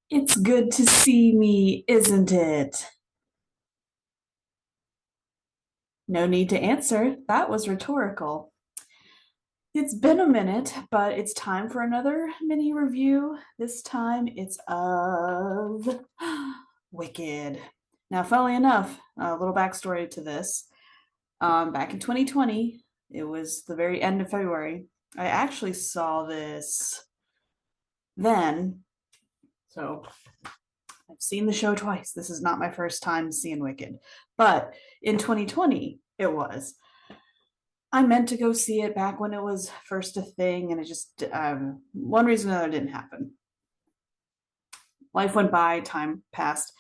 It's good to see me, isn't it? No need to answer. That was rhetorical. It's been a minute, but it's time for another mini review. This time it's of Wicked. Now, funnily enough, a little backstory to this. Back in 2020, it was the very end of February. I actually saw this then. So I've seen the show twice. This is not my first time seeing Wicked. But in 2020, it was. I meant to go see it back when it was first a thing, and it just, one reason or another, didn't happen. Life went by, time passed,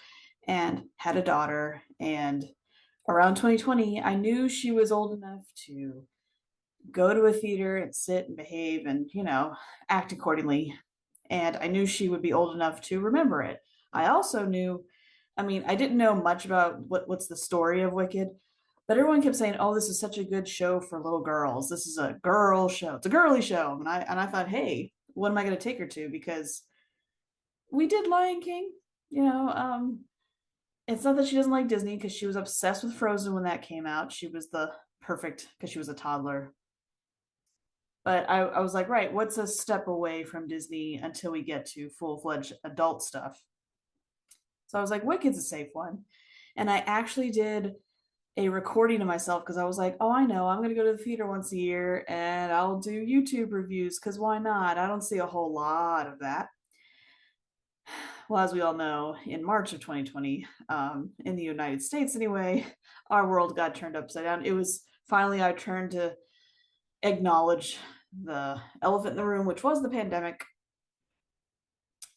and had a daughter. And around 2020, I knew she was old enough to go to a theater and sit and behave and, act accordingly. And I knew she would be old enough to remember it. I also knew, I didn't know much about what's the story of Wicked, but everyone kept saying, "Oh, this is such a good show for little girls. This is a girl show. It's a girly show." And I thought, "Hey, what am I going to take her to?" Because we did Lion King, you know. It's not that she doesn't like Disney because she was obsessed with Frozen when that came out. She was the perfect because she was a toddler. But I was like, right, what's a step away from Disney until we get to full fledged adult stuff? So I was like, Wicked's a safe one. And I actually did a recording of myself because I was like, oh, I know, I'm going to go to the theater once a year and I'll do YouTube reviews because why not? I don't see a whole lot of that. Well, as we all know, in March of 2020, in the United States anyway, our world got turned upside down. It was finally our turn to acknowledge the elephant in the room, which was the pandemic.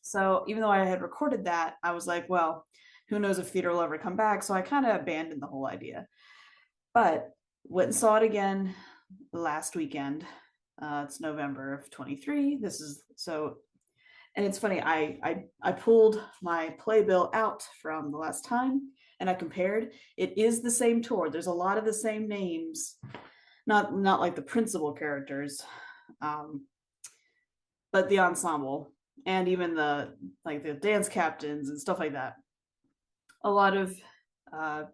So even though I had recorded that, I was like, well, who knows if theater will ever come back? So I kind of abandoned the whole idea. But went and saw it again last weekend. It's November of 23. This is so, and it's funny. I pulled my playbill out from the last time and I compared. It is the same tour. There's a lot of the same names, not like the principal characters, um, but the ensemble and even the dance captains and stuff like that. A lot of uh,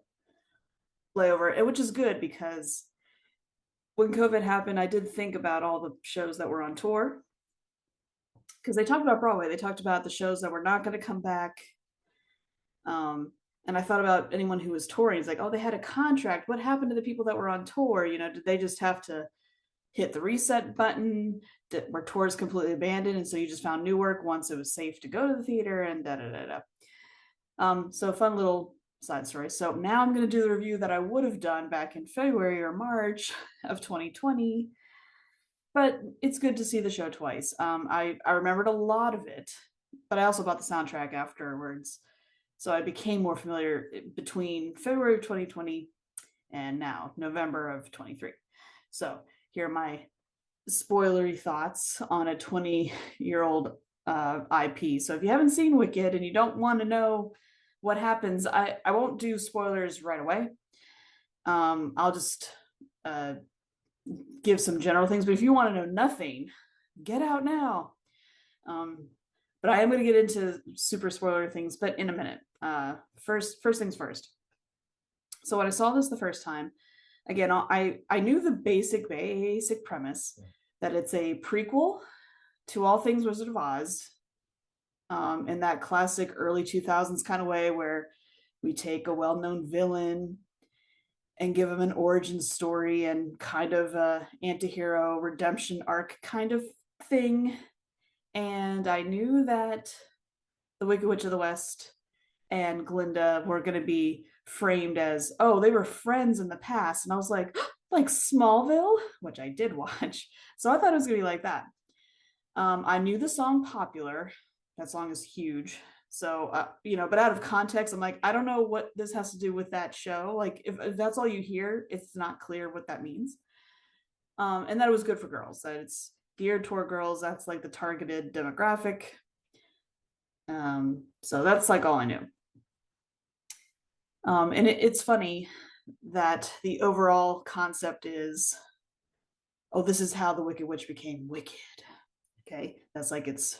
layover, which is good because when COVID happened, I did think about all the shows that were on tour because they talked about Broadway. They talked about the shows that were not going to come back. And I thought about anyone who was touring. It's like, oh, they had a contract. What happened to the people that were on tour? Did they just have to hit the reset button? Were tours completely abandoned, and so you just found new work once it was safe to go to the theater and da da da da. So fun little side story. So now I'm going to do the review that I would have done back in February or March of 2020, but it's good to see the show twice. I remembered a lot of it, but I also bought the soundtrack afterwards, so I became more familiar between February of 2020 and now November of 23. So here are my spoilery thoughts on a 20-year-old IP. So if you haven't seen Wicked and you don't want to know what happens, I won't do spoilers right away. I'll just uh, give some general things. But if you want to know nothing, get out now. Um, but I am going to get into super spoiler things, but in a minute. First things first. So when I saw this the first time, again, I knew the basic premise that it's a prequel to All Things Wizard of Oz, in that classic early 2000s kind of way where we take a well-known villain and give him an origin story and kind of a anti-hero redemption arc kind of thing. And I knew that the Wicked Witch of the West and Glinda were going to be framed as, oh, they were friends in the past. And I was like, like Smallville, which I did watch. So I thought it was going to be like that. I knew the song Popular. That song is huge. So, but out of context, I'm like, I don't know what this has to do with that show. Like, if that's all you hear, it's not clear what that means. And that it was good for girls, that it's geared toward girls. That's like the targeted demographic. So that's like all I knew. And it's funny that the overall concept is, oh, this is how the Wicked Witch became wicked. Okay, that's like its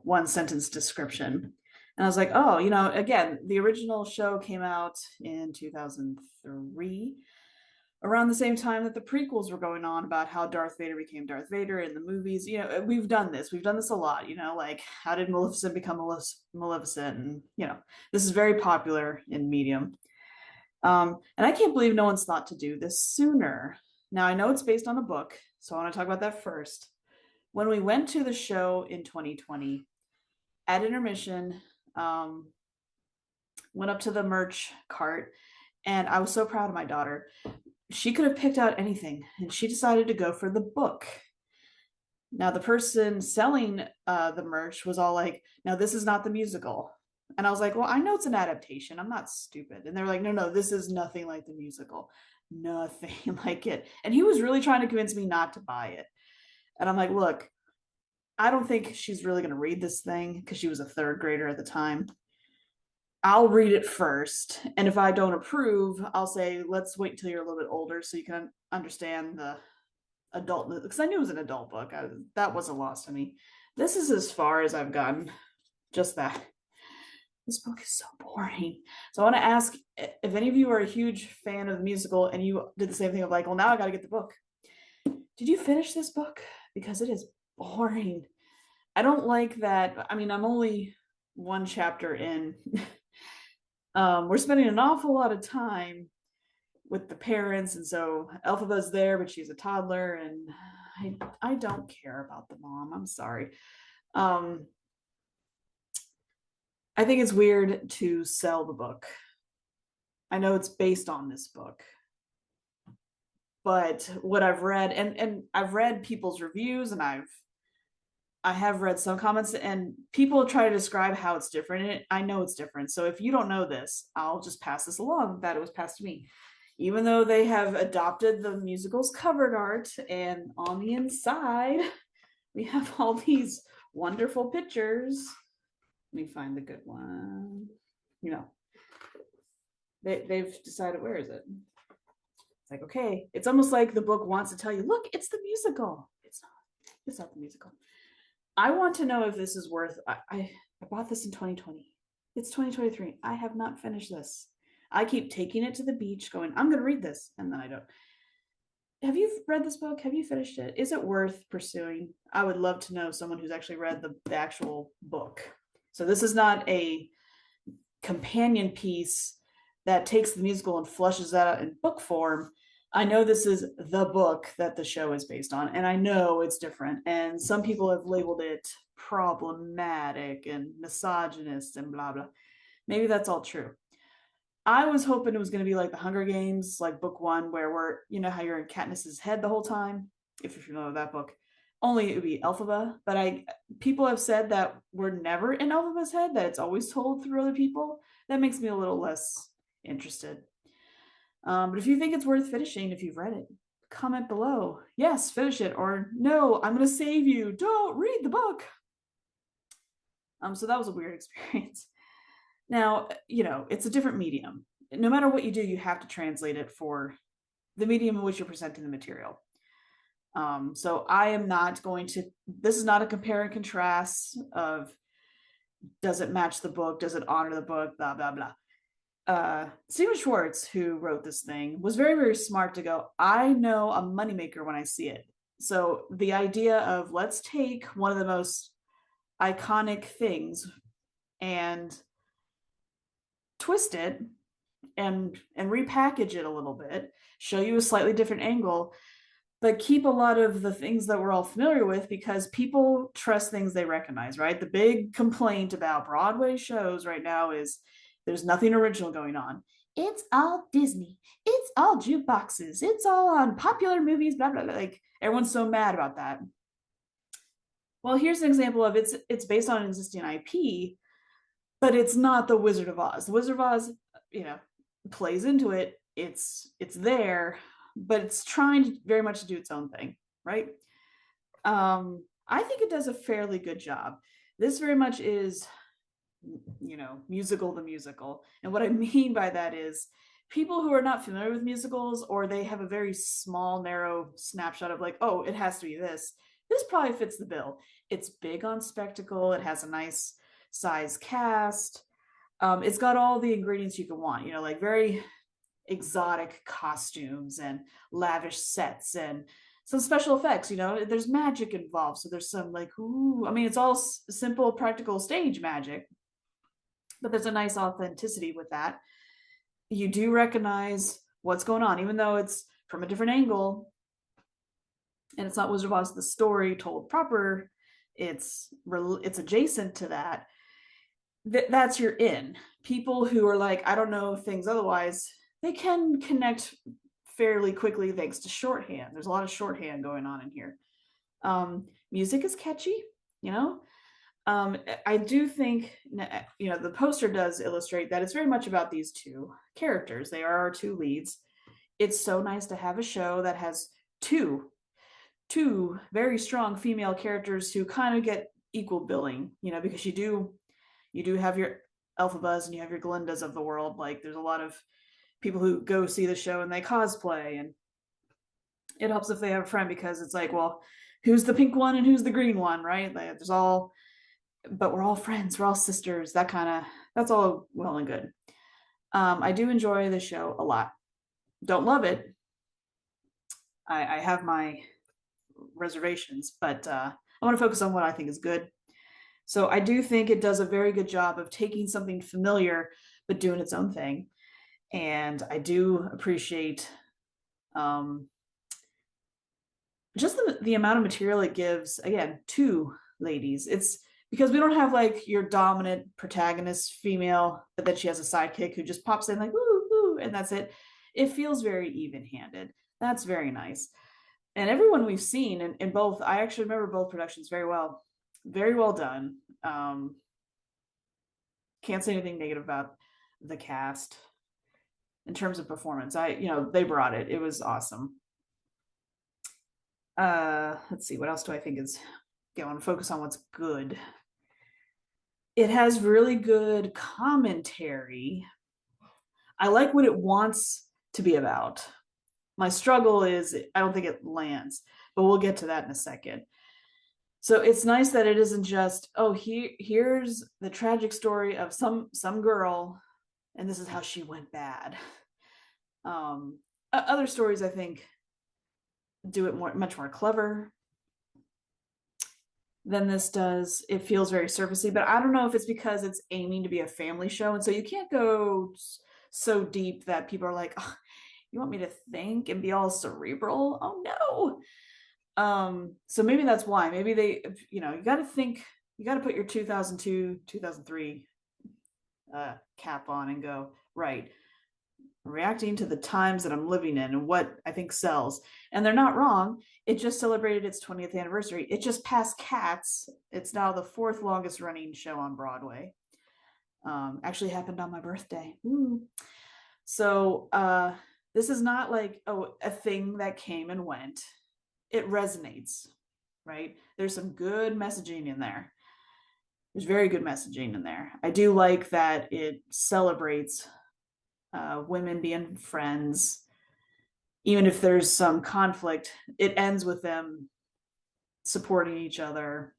one sentence description. And I was like, oh, again, the original show came out in 2003, around the same time that the prequels were going on about how Darth Vader became Darth Vader in the movies. We've done this. We've done this a lot, like how did Maleficent become Maleficent? And, this is very popular in medium. And I can't believe no one's thought to do this sooner. Now, I know it's based on a book, so I want to talk about that first. When we went to the show in 2020, at intermission, went up to the merch cart, and I was so proud of my daughter. She could have picked out anything, and she decided to go for the book. Now, the person selling the merch was all like, "Now, this is not the musical." And I was like, well, I know it's an adaptation. I'm not stupid. And they're like, no, this is nothing like the musical. Nothing like it. And he was really trying to convince me not to buy it. And I'm like, look, I don't think she's really going to read this thing because she was a third grader at the time. I'll read it first. And if I don't approve, I'll say, let's wait until you're a little bit older so you can understand the adult, because I knew it was an adult book. That wasn't lost to me. This is as far as I've gotten. Just that. This book is so boring. So I want to ask if any of you are a huge fan of the musical and you did the same thing of like, well, now I got to get the book. Did you finish this book? Because it is boring. I don't like that. I mean, I'm only one chapter in. We're spending an awful lot of time with the parents, and so Elphaba's there, but she's a toddler, and I don't care about the mom. I'm sorry. I think it's weird to sell the book. I know it's based on this book, but what I've read, and I've read people's reviews, and I have read some comments, and people try to describe how it's different, and I know it's different. So if you don't know this, I'll just pass this along, that it was passed to me. Even though they have adopted the musical's cover art, and on the inside, we have all these wonderful pictures. Let me find the good one. They've decided, where is it? It's like, okay, it's almost like the book wants to tell you, look, it's the musical. It's not the musical. I want to know if this is worth. I bought this in 2020. It's 2023. I have not finished this. I keep taking it to the beach, going, I'm going to read this, and then I don't. Have you read this book? Have you finished it? Is it worth pursuing? I would love to know someone who's actually read the actual book. So this is not a companion piece that takes the musical and flushes that out in book form. I know this is the book that the show is based on, and I know it's different. And some people have labeled it problematic and misogynist and blah, blah. Maybe that's all true. I was hoping it was going to be like the Hunger Games, like book one, where how you're in Katniss's head the whole time, if you're familiar with that book. Only it would be Elphaba, but people have said that we're never in Elphaba's head, that it's always told through other people. That makes me a little less interested. But if you think it's worth finishing, if you've read it, comment below. Yes, finish it, or no, I'm going to save you. Don't read the book. So that was a weird experience. Now, it's a different medium. No matter what you do, you have to translate it for the medium in which you're presenting the material. So I am not going to, this is not a compare and contrast of, does it match the book? Does it honor the book? Blah, blah, blah. Stephen Schwartz, who wrote this thing, was very, very smart to go, I know a moneymaker when I see it. So the idea of, let's take one of the most iconic things and twist it and repackage it a little bit, show you a slightly different angle, but keep a lot of the things that we're all familiar with, because people trust things they recognize, right? The big complaint about Broadway shows right now is there's nothing original going on. It's all Disney. It's all jukeboxes. It's all on popular movies, blah, blah, blah. Like, everyone's so mad about that. Well, here's an example of it's based on an existing IP, but it's not the Wizard of Oz. The Wizard of Oz, plays into it. It's there, but it's trying very much to do its own thing, right? I think it does a fairly good job. This very much is, musical the musical. And what I mean by that is people who are not familiar with musicals, or they have a very small, narrow snapshot of like, oh, it has to be this. this probably fits the bill. It's big on spectacle. It has a nice size cast. It's got all the ingredients you can want, like very exotic costumes and lavish sets and some special effects. There's magic involved, so there's some like, ooh, I mean, it's all simple practical stage magic, but there's a nice authenticity with that. You do recognize what's going on, even though it's from a different angle and it's not Wizard of Oz the story told proper. It's adjacent to that. That's your in. People who are like, I don't know things otherwise, they can connect fairly quickly thanks to shorthand. There's a lot of shorthand going on in here. Music is catchy, you know. I do think, the poster does illustrate that it's very much about these two characters. They are our two leads. It's so nice to have a show that has two very strong female characters who kind of get equal billing, because you do have your Elphabas and you have your Glindas of the world. Like, there's a lot of people who go see the show and they cosplay, and it helps if they have a friend, because it's like, well, who's the pink one and who's the green one, right? Like, but we're all friends, we're all sisters. That's all well and good. I do enjoy the show a lot. Don't love it. I have my reservations, but I want to focus on what I think is good. So I do think it does a very good job of taking something familiar but doing its own thing. And I do appreciate just the amount of material it gives, again, to ladies. It's because we don't have like your dominant protagonist female, but then she has a sidekick who just pops in like, woo, woo, and that's it. It feels very even-handed. That's very nice. And everyone we've seen in both, I actually remember both productions very well. Very well done. Can't say anything negative about the cast in terms of performance. They brought it. It was awesome. Let's see, what else do I think is, I want to focus on what's good. It has really good commentary. I like what it wants to be about. My struggle is I don't think it lands, but we'll get to that in a second. So it's nice that it isn't just, oh, here's the tragic story of some girl, and this is how she went bad. Other stories, I think, do it much more clever than this does. It feels very surfacey, but I don't know if it's because it's aiming to be a family show, and so you can't go so deep that people are like, oh, you want me to think and be all cerebral? Oh no. So maybe that's why. Maybe they, you got to think, you got to put your 2002 2003 cap on and go, right, reacting to the times that I'm living in and what I think sells. And they're not wrong. It just celebrated its 20th anniversary. It just passed Cats. It's now the 4th longest running show on Broadway. Actually happened on my birthday. Woo. So this is not like, oh, a thing that came and went. It resonates, right? There's some good messaging in there. There's very good messaging in there. I do like that it celebrates women being friends. Even if there's some conflict, it ends with them supporting each other.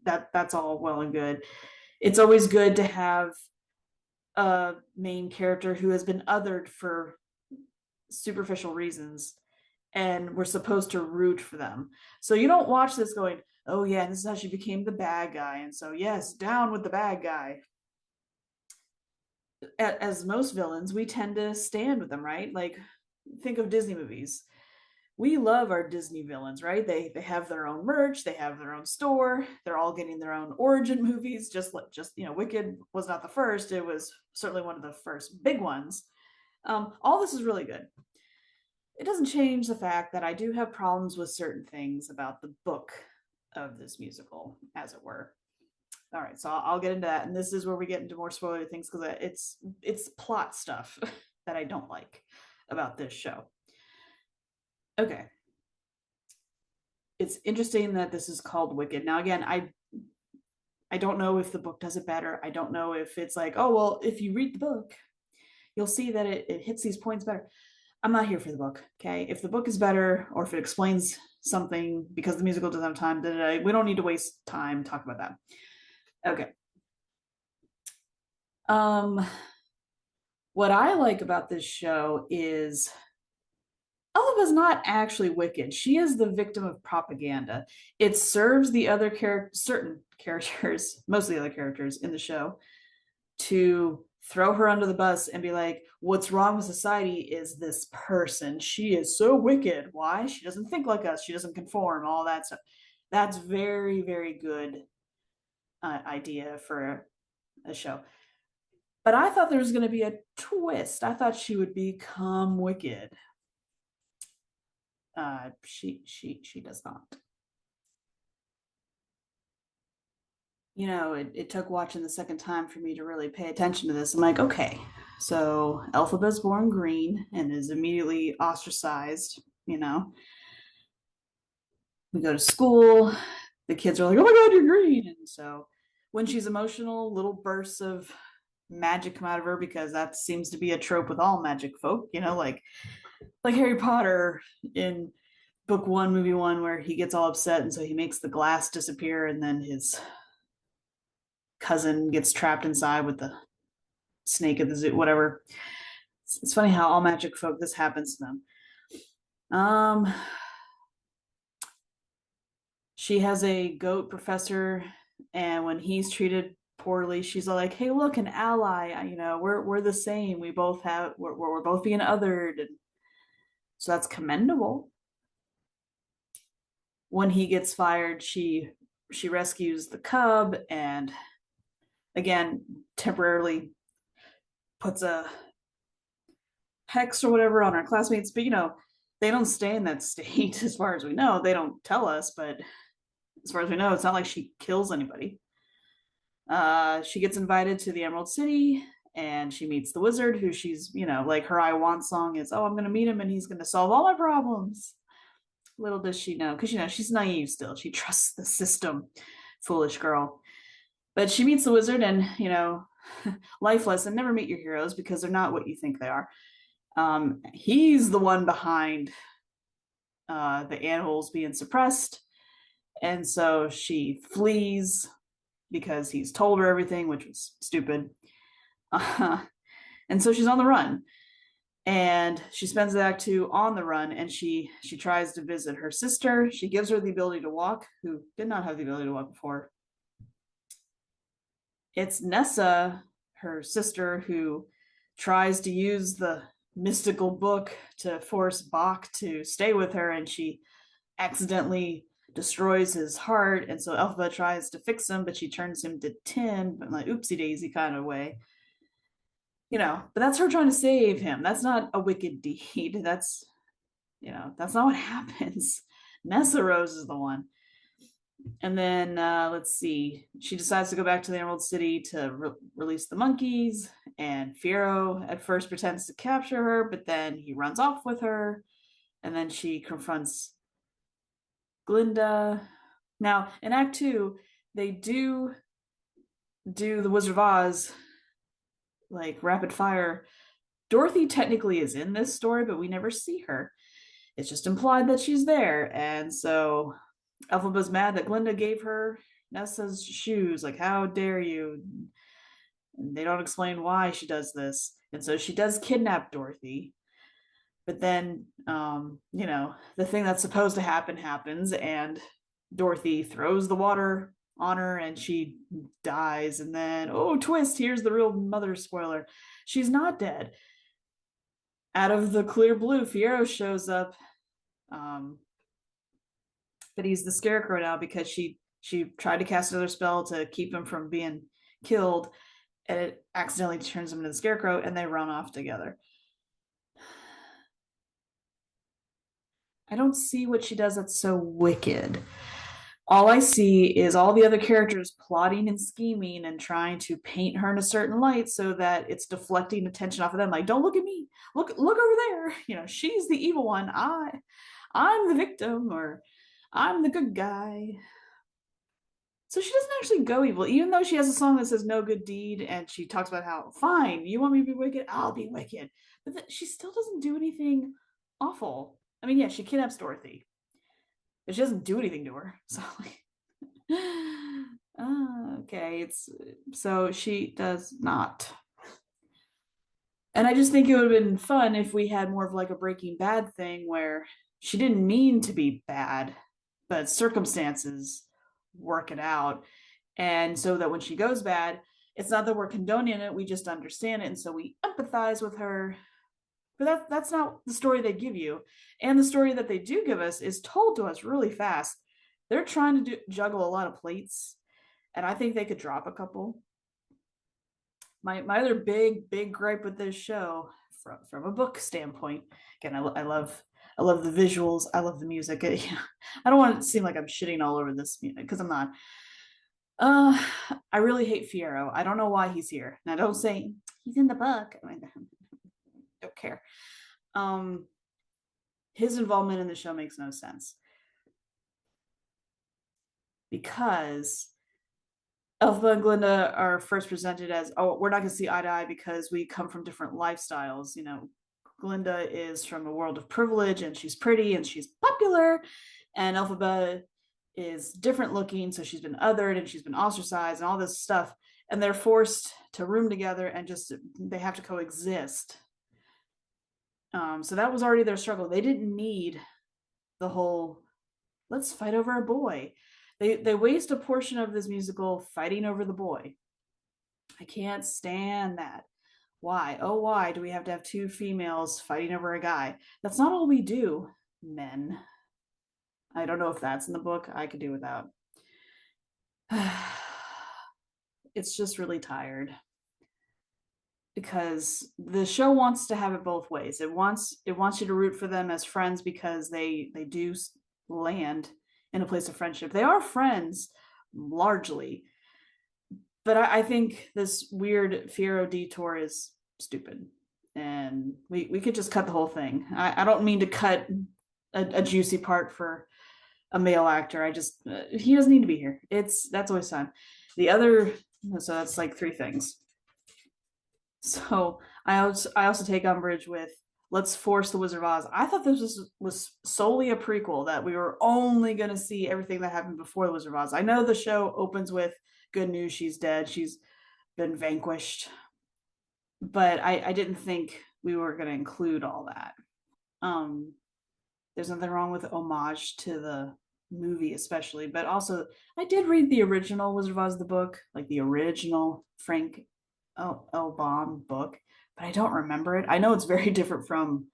That's all well and good. It's always good to have a main character who has been othered for superficial reasons, and we're supposed to root for them. So you don't watch this going, oh yeah, this is how she became the bad guy, and so yes, down with the bad guy. As most villains, we tend to stand with them, right? Like, think of Disney movies. We love our Disney villains, right? They have their own merch, they have their own store, they're all getting their own origin movies. Just Wicked was not the first, it was certainly one of the first big ones. All this is really good. It doesn't change the fact that I do have problems with certain things about the book of this musical, as it were. All right, so I'll get into that, and this is where we get into more spoiler things, because it's plot stuff that I don't like about this show. Okay, it's interesting that this is called Wicked. Now, again, I don't know if the book does it better. I don't know if it's like, oh well, if you read the book, you'll see that it hits these points better. I'm not here for the book. Okay. If the book is better or if it explains something because the musical doesn't have time, then we don't need to waste time talking about that. Okay. Um, what I like about this show is Elphaba's not actually wicked. She is the victim of propaganda. It serves the other certain characters, mostly other characters in the show, to throw her under the bus and be like, what's wrong with society is this person. She is so wicked. Why? She doesn't think like us. She doesn't conform, all that stuff. That's very, very good idea for a show. But I thought there was going to be a twist. I thought she would become wicked. She does not. It took watching the second time for me to really pay attention to this. I'm like, okay, so Elphaba's born green and is immediately ostracized. We go to school, the kids are like, oh my God, you're green. And so when she's emotional, little bursts of magic come out of her because that seems to be a trope with all magic folk, like Harry Potter in book one, movie one, where he gets all upset and so he makes the glass disappear and then his cousin gets trapped inside with the snake at the zoo, whatever. It's funny how all magic folk this happens to them. She has a goat professor, and when he's treated poorly, she's like, "Hey, look, an ally. We're the same. We're both being othered, and so that's commendable." When he gets fired, she rescues the cub, and again, temporarily puts a hex or whatever on our classmates. But they don't stay in that state as far as we know. They don't tell us, but as far as we know, it's not like she kills anybody. She gets invited to the Emerald City and she meets the wizard who she's, like her I Want song is, oh, I'm going to meet him and he's going to solve all my problems. Little does she know, because, she's naive still. She trusts the system. Foolish girl. But she meets the wizard and, life lesson, never meet your heroes because they're not what you think they are. He's the one behind the animals being suppressed. And so she flees because he's told her everything, which was stupid. And so she's on the run. And she spends the act two on the run, and she tries to visit her sister. She gives her the ability to walk, who did not have the ability to walk before. It's Nessa, her sister, who tries to use the mystical book to force Bach to stay with her, and she accidentally destroys his heart. And so Elphaba tries to fix him, but she turns him to tin, but like oopsie daisy kind of way. But that's her trying to save him. That's not a wicked deed. That's that's not what happens. Nessa Rose is the one. And then let's see, she decides to go back to the Emerald City to release the monkeys, and Fiyero at first pretends to capture her, but then he runs off with her, and then she confronts Glinda. Now in Act 2, they do the Wizard of Oz like rapid fire. Dorothy technically is in this story, but we never see her. It's just implied that she's there, and so Elphaba's mad that Glinda gave her Nessa's shoes. Like, how dare you? And they don't explain why she does this, and so she does kidnap Dorothy. But then, the thing that's supposed to happen happens, and Dorothy throws the water on her and she dies. And then, oh, twist, here's the real mother spoiler. She's not dead. Out of the clear blue, Fiyero shows up. But he's the Scarecrow now because she tried to cast another spell to keep him from being killed, and it accidentally turns him into the Scarecrow, and they run off together. I don't see what she does that's so wicked. All I see is all the other characters plotting and scheming and trying to paint her in a certain light so that it's deflecting attention off of them. Like, don't look at me. Look over there. She's the evil one. I'm the victim, or I'm the good guy. So she doesn't actually go evil, even though she has a song that says "No good deed," and she talks about how fine, you want me to be wicked, I'll be wicked, but she still doesn't do anything awful. I mean, yeah, she kidnaps Dorothy, but she doesn't do anything to her. So like, okay, it's so she does not. And I just think it would have been fun if we had more of like a Breaking Bad thing where she didn't mean to be bad, but circumstances work it out. And so that when she goes bad, it's not that we're condoning it, we just understand it. And so we empathize with her. But that's not the story they give you. And the story that they do give us is told to us really fast. They're trying to juggle a lot of plates, and I think they could drop a couple. My other big gripe with this show, from a book standpoint, again, I love the visuals, I love the music. I don't want it to seem like I'm shitting all over this because I'm not. Uh, I really hate Fiyero. I don't know why he's here. Now, don't say he's in the book. I mean, don't care. Um, his involvement in the show makes no sense because Elphaba and Glinda are first presented as, oh, we're not going to see eye to eye because we come from different lifestyles. You know, Glinda is from a world of privilege and she's pretty and she's popular, and Elphaba is different looking, so she's been othered and she's been ostracized and all this stuff. And they're forced to room together and just they have to coexist. So that was already their struggle. They didn't need the whole let's fight over a boy. They waste a portion of this musical fighting over the boy. I can't stand that. Why? Oh, why do we have to have two females fighting over a guy? That's not all we do, men. I don't know if that's in the book. I could do without. It's just really tired because the show wants to have it both ways. It wants you to root for them as friends because they do land in a place of friendship. They are friends largely, but I think this weird Fiyero detour is stupid, and we could just cut the whole thing. I don't mean to cut a juicy part for a male actor. I just he doesn't need to be here. That's always fun. The other so that's like three things. So I also take umbrage with let's force the Wizard of Oz. I thought this was solely a prequel, that we were only going to see everything that happened before the Wizard of Oz. I know the show opens with good news, she's dead, she's been vanquished, but I didn't think we were going to include all that. Um, there's nothing wrong with homage to the movie, especially, but also I did read the original Wizard of Oz, the book, like the original Frank L. Baum book, but I don't remember it. I know it's very different from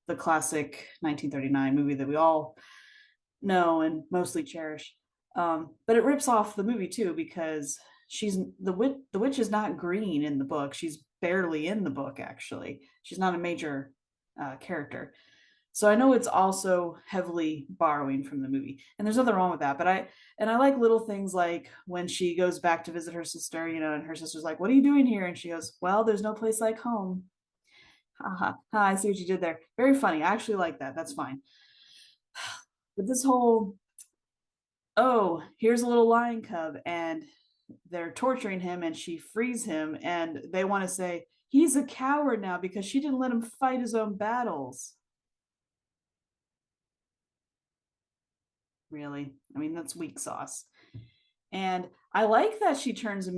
the classic 1939 movie that we all know and mostly cherish. But it rips off the movie too because she's the witch is not green in the book. She's barely in the book, actually. She's not a major character. So I know it's also heavily borrowing from the movie, and there's nothing wrong with that. But I like little things like when she goes back to visit her sister, and her sister's like, "What are you doing here?" And she goes, "Well, there's no place like home." Haha, I see what you did there. Very funny. I actually like that. That's fine. But this whole, oh, here's a little lion cub, and they're torturing him, and she frees him, and they want to say he's a coward now because she didn't let him fight his own battles. Really? I mean, that's weak sauce. And I like that she turns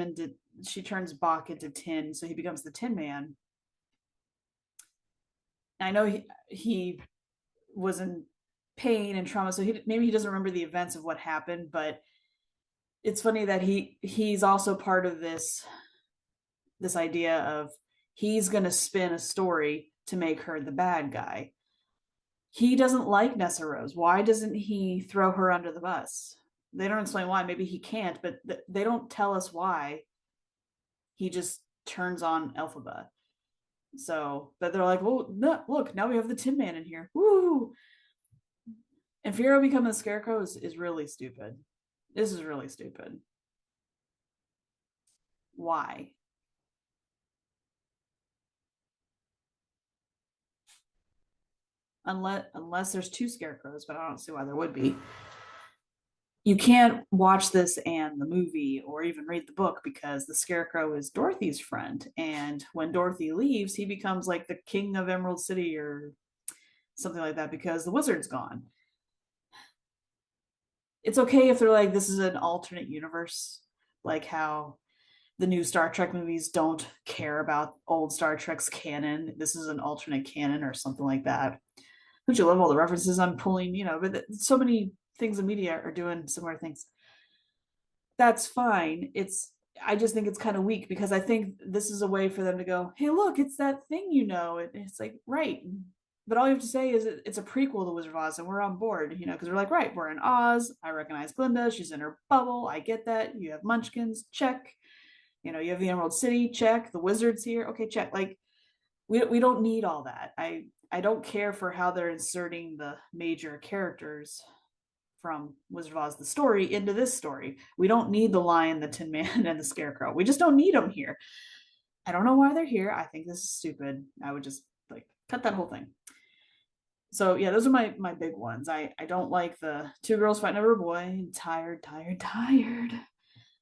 Bach into tin, so he becomes the Tin Man. I know he was in pain and trauma, so maybe he doesn't remember the events of what happened, but it's funny that he's also part of this idea of he's going to spin a story to make her the bad guy. He doesn't like Nessa Rose. Why doesn't he throw her under the bus? They don't explain why. Maybe he can't, but they don't tell us why. He just turns on Elphaba. So, but they're like, well, no, look, now we have the Tin Man in here. Woo! And Fiyero becoming the Scarecrow is really stupid. This is really stupid. Why? Unless there's two Scarecrows, but I don't see why there would be. you can't watch this and the movie or even read the book because the Scarecrow is Dorothy's friend. And when Dorothy leaves, he becomes like the king of Emerald City or something like that because the wizard's gone. It's okay if they're like, this is an alternate universe, like how the new Star Trek movies don't care about old Star Trek's canon. This is an alternate canon or something like that. Don't you love all the references I'm pulling? But so many things in media are doing similar things. That's fine. I just think it's kind of weak because I think this is a way for them to go, hey, look, it's that thing, it's like, right. But all you have to say is it's a prequel to Wizard of Oz and we're on board, because we're like, right, we're in Oz. I recognize Glinda. She's in her bubble. I get that. You have Munchkins, check. You have the Emerald City, check. The Wizard's here. Okay, check. Like, we don't need all that. I don't care for how they're inserting the major characters from Wizard of Oz, the story, into this story. We don't need the Lion, the Tin Man, and the Scarecrow. We just don't need them here. I don't know why they're here. I think this is stupid. I would just like cut that whole thing. So yeah, those are my big ones. I don't like the two girls fighting over a boy. Tired, tired, tired.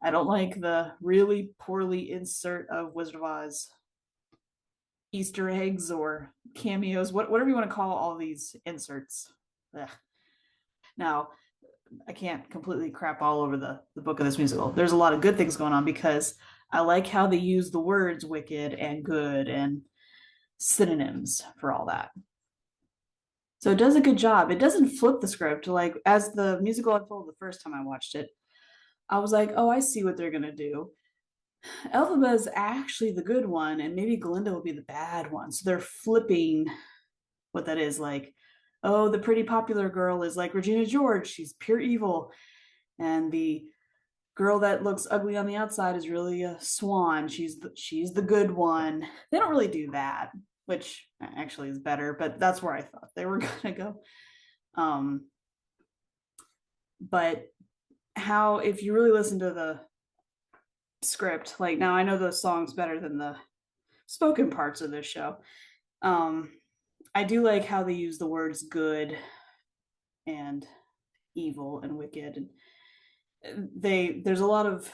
I don't like the really poorly insert of Wizard of Oz Easter eggs or cameos, whatever you want to call all these inserts. Ugh. Now, I can't completely crap all over the book of this musical. There's a lot of good things going on because I like how they use the words wicked and good and synonyms for all that. So it does a good job. It doesn't flip the script. Like as the musical unfolded the first time I watched it, I was like, oh, I see what they're gonna do. Elphaba is actually the good one, and maybe Glinda will be the bad one. So they're flipping what that is like. Oh, the pretty popular girl is like Regina George. She's pure evil. And the girl that looks ugly on the outside is really a swan. She's the good one. They don't really do that, which actually is better, but that's where I thought they were gonna go. Um, but how if you really listen to the script, like now I know those songs better than the spoken parts of this show. Um, I do like how they use the words good and evil and wicked, and there's a lot of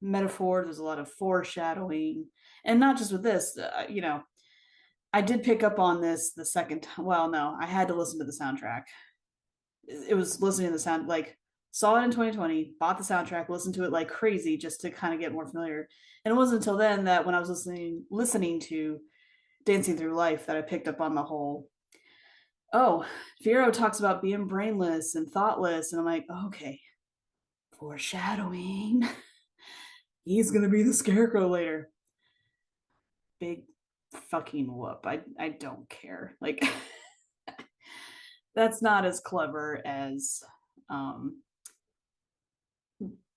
metaphor, there's a lot of foreshadowing, and not just with this. I did pick up on this the second time. Well, no, I had to listen to the soundtrack. It was listening to the sound, like saw it in 2020, bought the soundtrack, listened to it like crazy just to kind of get more familiar. And it wasn't until then that when I was listening to Dancing Through Life that I picked up on the whole, oh, Fiyero talks about being brainless and thoughtless, and I'm like, oh, okay, foreshadowing. He's gonna be the Scarecrow later. Big fucking whoop. I don't care. Like that's not as clever as um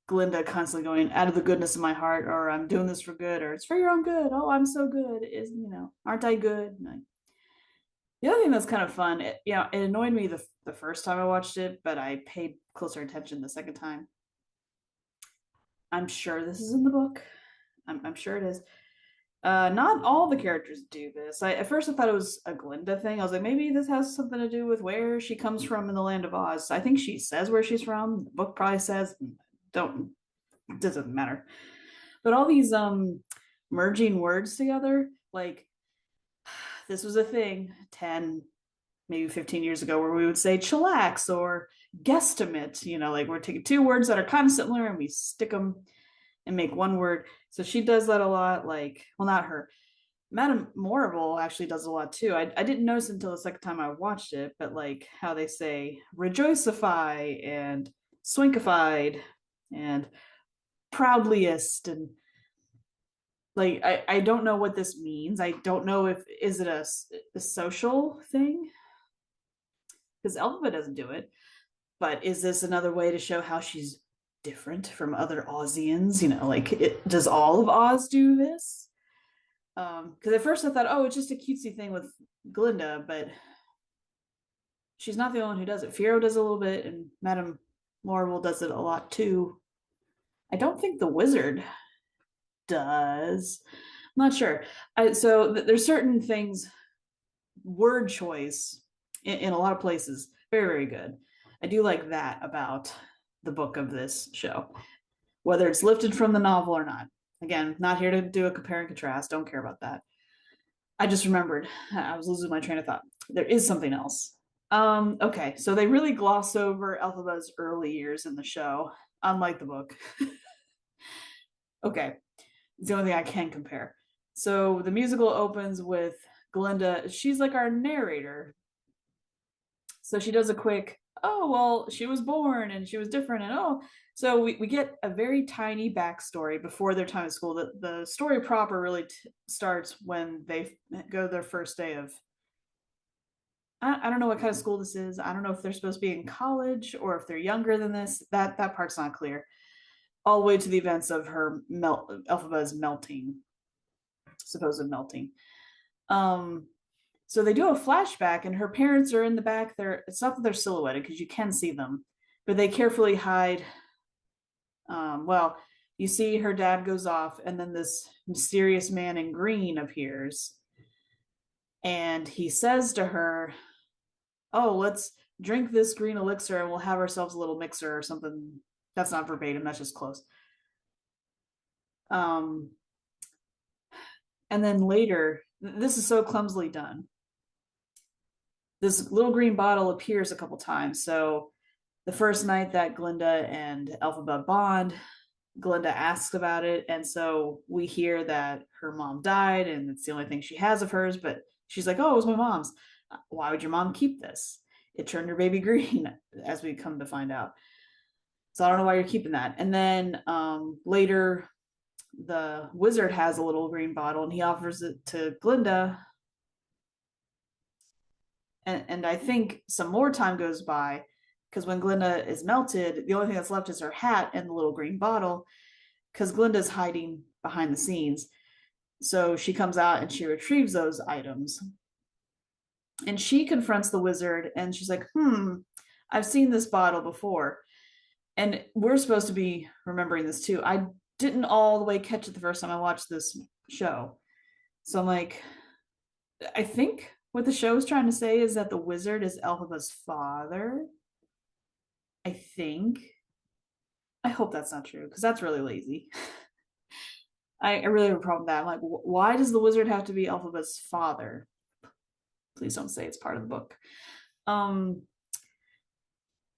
Glinda constantly going out of the goodness of my heart, or I'm doing this for good, or it's for your own good. Oh, I'm so good. Is aren't I good? The other thing that's kind of fun, it annoyed me the first time I watched it, but I paid closer attention the second time. I'm sure this is in the book. I'm sure it is. Not all the characters do this. At first I thought it was a Glinda thing. I was like, maybe this has something to do with where she comes from in the land of Oz. I think she says where she's from. The book probably says. Don't doesn't matter. But all these merging words together, like this was a thing 10, maybe 15 years ago where we would say chillax or guesstimate, like we're taking two words that are kind of similar and we stick them and make one word. So she does that a lot. Like, well, not her. Madame Morrible actually does a lot too. I didn't notice until the second time I watched it, but like how they say rejoicify and swinkified and proudliest, and like I don't know what this means. I don't know if is it a social thing because Elphaba doesn't do it, but is this another way to show how she's different from other Ozians? Does all of Oz do this? Because at first I thought, oh, it's just a cutesy thing with Glinda, but she's not the only one who does it. Fiyero does a little bit, and Madame Morrible does it a lot too. I don't think the wizard does. I'm not sure. There's certain things, word choice in a lot of places, very, very good. I do like that about the book of this show, whether it's lifted from the novel or not. Again, not here to do a compare and contrast. Don't care about that. I just remembered. I was losing my train of thought. There is something else. Okay, so they really gloss over Elphaba's early years in the show, unlike the book. Okay, it's the only thing I can compare. So the musical opens with Glinda. She's like our narrator. So she does a quick, oh, well, she was born and she was different. And oh, so we get a very tiny backstory before their time at school. The story proper really starts when they go their first day of. I don't know what kind of school this is. I don't know if they're supposed to be in college or if they're younger than this. That part's not clear. All the way to the events of her Elphaba's melting, supposed melting. Um, so they do a flashback, and her parents are in the back. It's not that they're silhouetted because you can see them, but they carefully hide. Well, you see her dad goes off, and then this mysterious man in green appears, and he says to her, "Oh, let's drink this green elixir, and we'll have ourselves a little mixer or something." That's not verbatim. That's just close. Um, and then later, this is so clumsily done. This little green bottle appears a couple times. So the first night that Glinda and Elphaba bond, Glinda asks about it. And so we hear that her mom died and it's the only thing she has of hers. But she's like, oh, it was my mom's. Why would your mom keep this? It turned her baby green, as we come to find out. So I don't know why you're keeping that. And then later, the wizard has a little green bottle and he offers it to Glinda. And I think some more time goes by because when Glinda is melted, the only thing that's left is her hat and the little green bottle because Glinda's hiding behind the scenes. So she comes out and she retrieves those items. And she confronts the wizard and she's like, I've seen this bottle before. And we're supposed to be remembering this too. I didn't all the way catch it the first time I watched this show. So I'm like, I think what the show is trying to say is that the wizard is Elphaba's father. I think. I hope that's not true because that's really lazy. I really have a problem with that. I'm like, why does the wizard have to be Elphaba's father? Please don't say it's part of the book.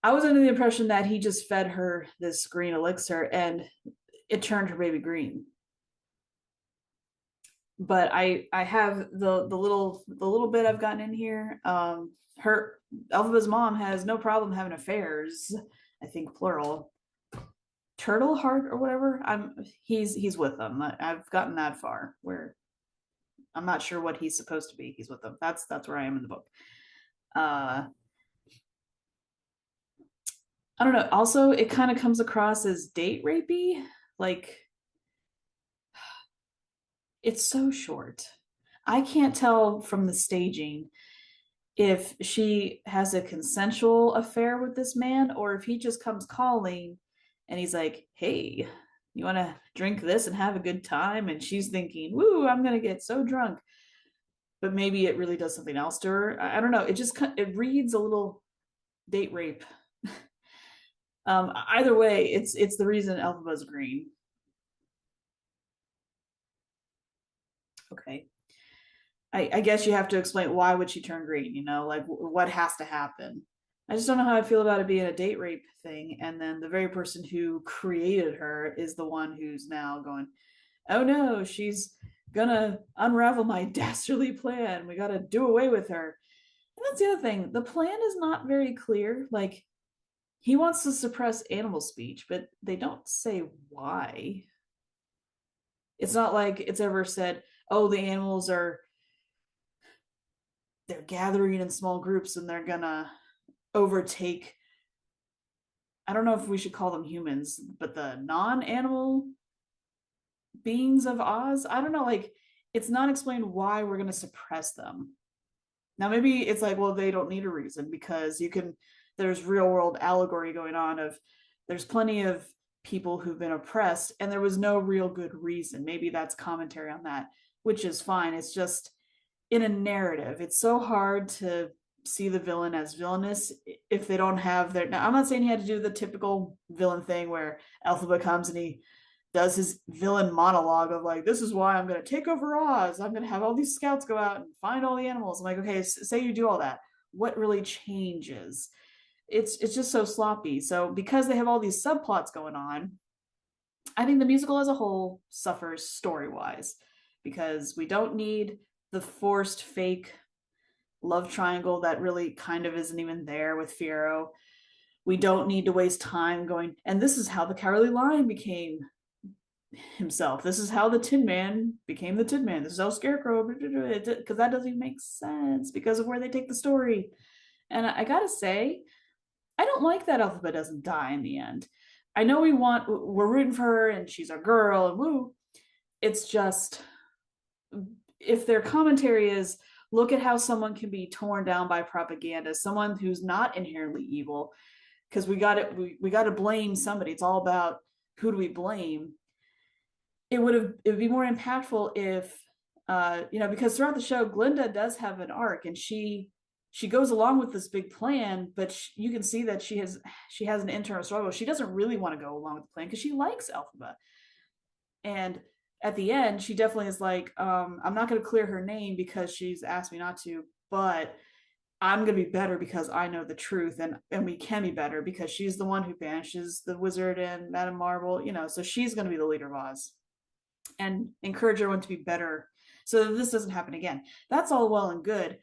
I was under the impression that he just fed her this green elixir and it turned her baby green. But I have the little bit I've gotten in here. Her Elphaba's mom has no problem having affairs. I think plural. Turtle Heart or whatever. He's with them. I've gotten that far where I'm not sure what he's supposed to be. He's with them. That's where I am in the book. I don't know. Also, it kind of comes across as date rapey. Like it's so short. I can't tell from the staging if she has a consensual affair with this man or if he just comes calling and he's like, hey, you want to drink this and have a good time? And she's thinking, woo, I'm going to get so drunk. But maybe it really does something else to her. I don't know. It reads a little date rape. Either way, it's the reason Elphaba's green. Okay. I guess you have to explain why would she turn green, like what has to happen. I just don't know how I feel about it being a date rape thing. And then the very person who created her is the one who's now going, oh no, she's gonna unravel my dastardly plan. We gotta do away with her. And that's the other thing. The plan is not very clear. Like, he wants to suppress animal speech, but they don't say why. It's not like it's ever said, oh, the animals they're gathering in small groups and they're gonna overtake, I don't know if we should call them humans, but the non-animal beings of Oz. I don't know, like it's not explained why we're going to suppress them. Now maybe it's like, well, they don't need a reason because there's real world allegory going on of there's plenty of people who've been oppressed and there was no real good reason. Maybe that's commentary on that, which is fine. It's just in a narrative, it's so hard to see the villain as villainous if they don't have their. Now, I'm not saying he had to do the typical villain thing where Elphaba comes and he does his villain monologue of like, this is why I'm going to take over Oz. I'm going to have all these scouts go out and find all the animals. I'm like, okay, say you do all that. What really changes? It's just so sloppy. So because they have all these subplots going on, I think the musical as a whole suffers story wise because we don't need the forced fake love triangle that really kind of isn't even there with Fiyero. We don't need to waste time going, and this is how the Cowardly Lion became himself. This is how the Tin Man became the Tin Man. This is how Scarecrow, because that doesn't even make sense because of where they take the story. And I gotta say, I don't like that Elphaba doesn't die in the end. I know we're rooting for her and she's our girl and woo. It's just, if their commentary is, look at how someone can be torn down by propaganda, someone who's not inherently evil, because we got to blame somebody. It's all about who do we blame. It would be more impactful if because throughout the show Glinda does have an arc and she goes along with this big plan, but you can see that she has an internal struggle. She doesn't really want to go along with the plan because she likes Elphaba. And at the end, she definitely is like, I'm not going to clear her name because she's asked me not to, but I'm going to be better because I know the truth, and we can be better because she's the one who banishes the wizard and Madame Marvel, so she's going to be the leader of Oz and encourage everyone to be better so that this doesn't happen again. That's all well and good.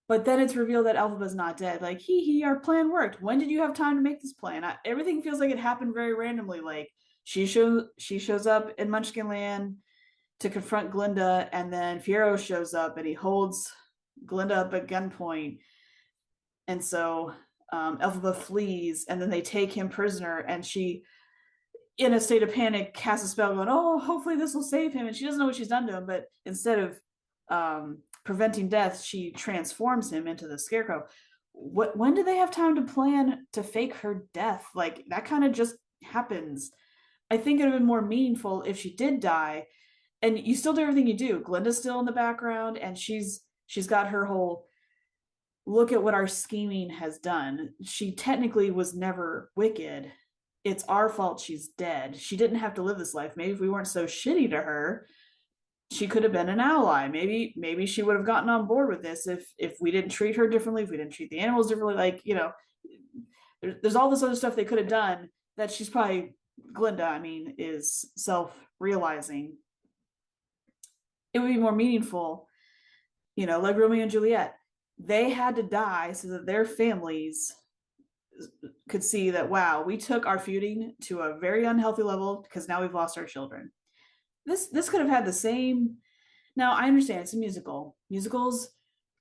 But then it's revealed that Elphaba's not dead. Like, our plan worked. When did you have time to make this plan? Everything feels like it happened very randomly. Like, she shows up in Munchkinland to confront Glinda, and then Fiyero shows up and he holds Glinda up at gunpoint. And so Elphaba flees, and then they take him prisoner, and she, in a state of panic, casts a spell going, oh, hopefully this will save him. And she doesn't know what she's done to him, but instead of preventing death, she transforms him into the Scarecrow. When do they have time to plan to fake her death? Like, that kind of just happens. I think it would have been more meaningful if she did die, and you still do everything you do. Glinda's still in the background, and she's got her whole look at what our scheming has done. She technically was never wicked. It's our fault she's dead. She didn't have to live this life. Maybe if we weren't so shitty to her, she could have been an ally. Maybe she would have gotten on board with this if we didn't treat her differently, if we didn't treat the animals differently. Like, there's all this other stuff they could have done that she's probably, Glinda, is self-realizing. It would be more meaningful, like Romeo and Juliet. They had to die so that their families could see that, wow, we took our feuding to a very unhealthy level because now we've lost our children. This could have had the same. Now, I understand it's a musical. Musicals,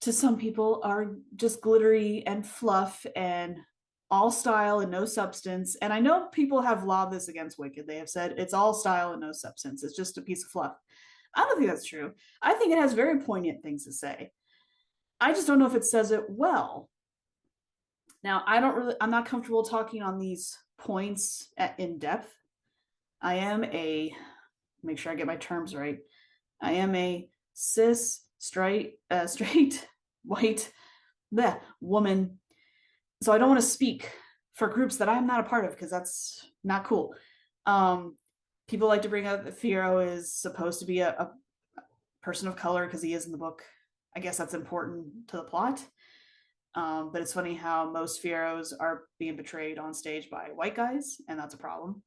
to some people, are just glittery and fluff and all style and no substance. And I know people have lobbed this against Wicked. They have said it's all style and no substance. It's just a piece of fluff. I don't think that's true. I think it has very poignant things to say. I just don't know if it says it well. Now, I'm not comfortable talking on these points in depth. I am make sure I get my terms right. I am a cis, straight, white woman. So I don't want to speak for groups that I'm not a part of because that's not cool. People like to bring up that Fiyero is supposed to be a person of color because he is in the book. I guess that's important to the plot. But it's funny how most Fiyeros are being portrayed on stage by white guys, and that's a problem.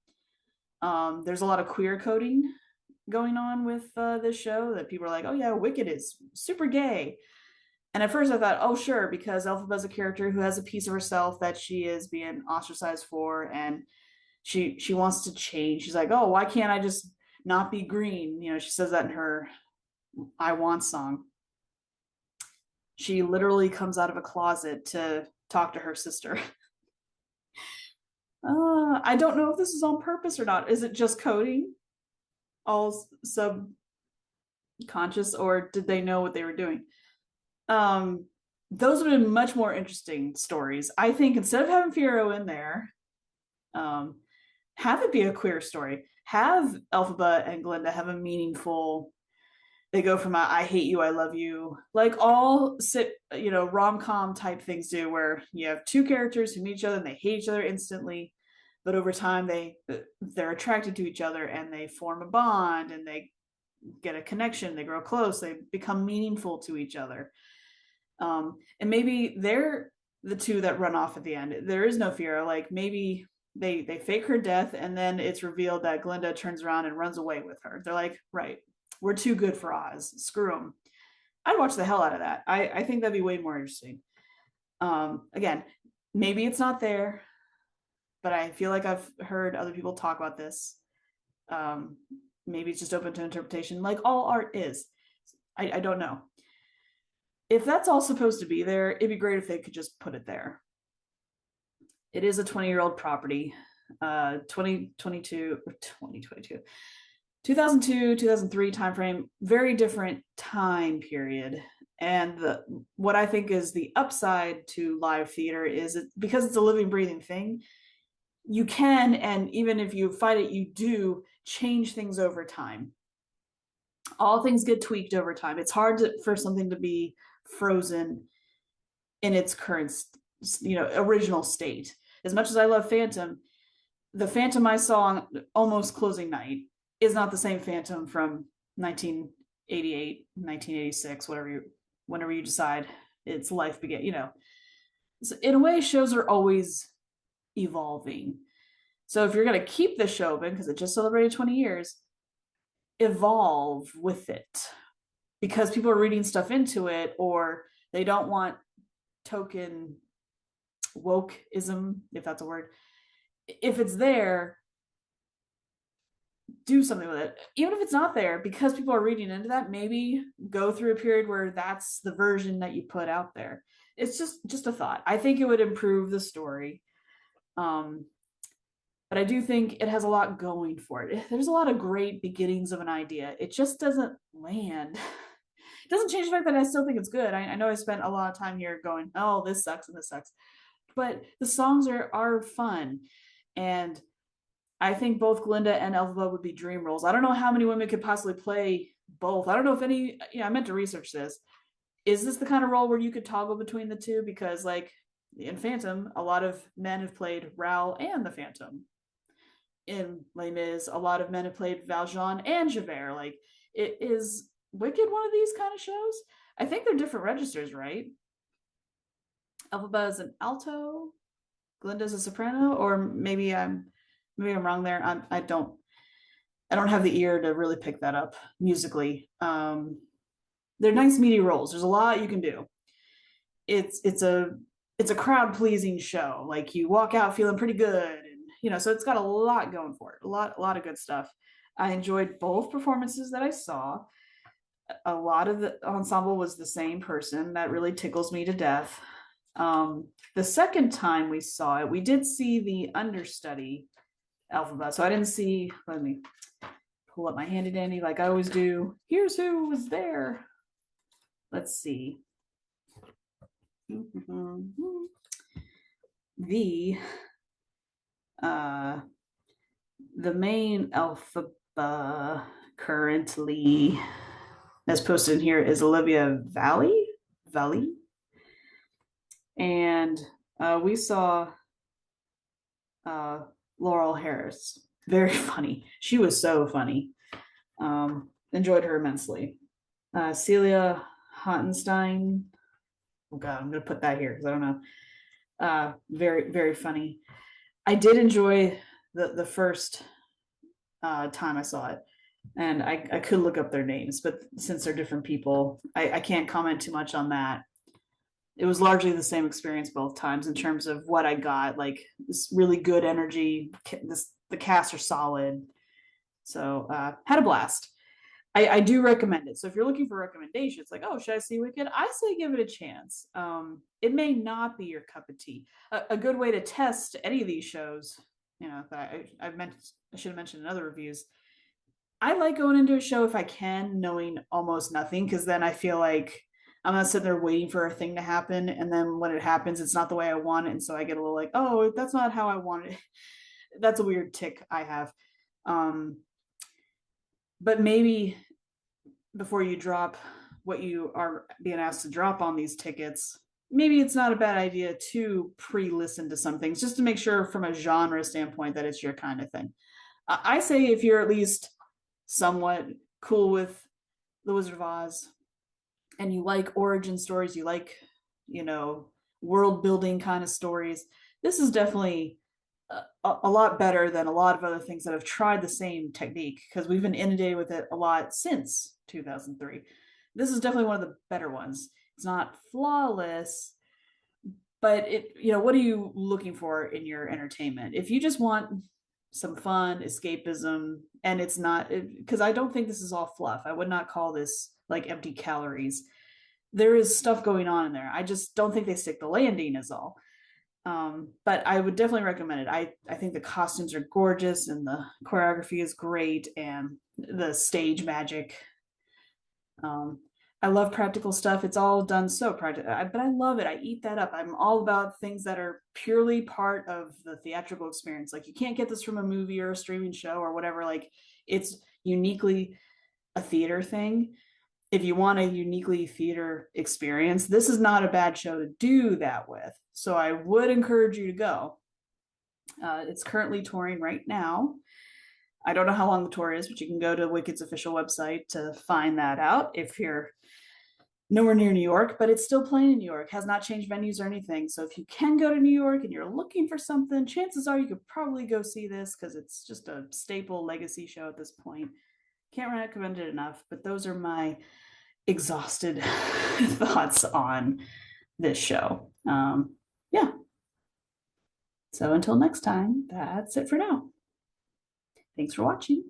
There's a lot of queer coding going on with this show that people are like, oh yeah, Wicked is super gay. And at first I thought, oh sure, because Elphaba's a character who has a piece of herself that she is being ostracized for, and she wants to change. She's like, oh, why can't I just not be green? She says that in her I Want song. She literally comes out of a closet to talk to her sister. I don't know if this is on purpose or not. Is it just coding? All subconscious, or did they know what they were doing? Those would have been much more interesting stories. I think instead of having Fiyero in there, have it be a queer story. Have Elphaba and Glinda have a meaningful They go from a I hate you, I love you, like all rom-com type things do, where you have two characters who meet each other and they hate each other instantly, but over time they're attracted to each other and they form a bond and they get a connection, they grow close, they become meaningful to each other. And maybe they're the two that run off at the end. There is no fear. Like maybe they fake her death and then it's revealed that Glinda turns around and runs away with her. They're like, right, we're too good for Oz. Screw them. I'd watch the hell out of that. I think that'd be way more interesting. Again, maybe it's not there, but I feel like I've heard other people talk about this. Maybe it's just open to interpretation, like all art is. I don't know. If that's all supposed to be there, it'd be great if they could just put it there. It is a 20-year-old property. 2022 or 2022 2002 2003 timeframe, very different time period. And what I think is the upside to live theater is because it's a living, breathing thing, you can, and even if you fight it, you do change things over time. All things get tweaked over time. It's hard for something to be frozen in its current, original state. As much as I love Phantom, the Phantom I saw on almost closing night is not the same Phantom from 1988, 1986, whenever you decide its life began. So in a way, shows are always evolving. So if you're going to keep the show open, because it just celebrated 20 years, evolve with it, because people are reading stuff into it, or they don't want token wokeism, if that's a word. If it's there, do something with it. Even if it's not there, because people are reading into that, maybe go through a period where that's the version that you put out there. It's just a thought. I think it would improve the story. But I do think it has a lot going for it. There's a lot of great beginnings of an idea. It just doesn't land. It doesn't change the fact that I still think it's good. I know I spent a lot of time here going, oh, this sucks and this sucks. But the songs are fun. And I think both Glinda and Elphaba would be dream roles. I don't know how many women could possibly play both. I don't know if any, I meant to research this. Is this the kind of role where you could toggle between the two? Because like in Phantom, a lot of men have played Raoul and the Phantom. In Les Mis, a lot of men have played Valjean and Javert. Like, is Wicked one of these kind of shows? I think they're different registers, right? Elphaba is an alto, Glinda's a soprano, or maybe I'm wrong there. I don't have the ear to really pick that up musically. They're nice meaty roles. There's a lot you can do. It's a crowd pleasing show. Like you walk out feeling pretty good, and so it's got a lot going for it. A lot of good stuff. I enjoyed both performances that I saw. A lot of the ensemble was the same person. That really tickles me to death. The second time we saw it, we did see the understudy Elphaba. So I didn't see, let me pull up my handy dandy like I always do. Here's who was there. Let's see. The main Elphaba currently, as posted in here, is Olivia Valley. And we saw Laurel Harris. Very funny. She was so funny. Enjoyed her immensely. Celia Hottenstein. Oh God, I'm gonna put that here because I don't know. Very, very funny. I did enjoy the first time I saw it, and I could look up their names, but since they're different people, I can't comment too much on that. It was largely the same experience both times in terms of what I got, like this really good energy. The casts are solid, so had a blast. I do recommend it. So if you're looking for recommendations, like, oh, should I see Wicked? I say give it a chance. It may not be your cup of tea. A good way to test any of these shows, that I should have mentioned in other reviews. I like going into a show if I can, knowing almost nothing, because then I feel like I'm not sitting there waiting for a thing to happen, and then when it happens, it's not the way I want it, and so I get a little like, oh, that's not how I want it. That's a weird tick I have. But maybe before you drop what you are being asked to drop on these tickets, maybe it's not a bad idea to pre-listen to some things just to make sure from a genre standpoint that it's your kind of thing. I say if you're at least somewhat cool with The Wizard of Oz and you like origin stories, you like, you know, world building kind of stories, this is definitely a lot better than a lot of other things that have tried the same technique because we've been inundated with it a lot since 2003. This is definitely one of the better ones. It's not flawless, but it, you know, what are you looking for in your entertainment? If you just want some fun escapism, and it's not, because I don't think this is all fluff. I would not call this like empty calories. There is stuff going on in there. I just don't think they stick the landing is all. But I would definitely recommend it. I think the costumes are gorgeous and the choreography is great and the stage magic. um, I love practical stuff. It's all done so practical, but I love it. I eat that up. I'm all about things that are purely part of the theatrical experience. Like you can't get this from a movie or a streaming show or whatever. Like it's uniquely a theater thing. If you want a uniquely theater experience, this is not a bad show to do that with. So I would encourage you to go. It's currently touring right now. I don't know how long the tour is, but you can go to Wicked's official website to find that out if you're nowhere near New York, but it's still playing in New York, has not changed venues or anything. So if you can go to New York and you're looking for something, chances are you could probably go see this because it's just a staple legacy show at this point. Can't recommend it enough, but those are my exhausted thoughts on this show. Yeah. So until next time, that's it for now. Thanks for watching.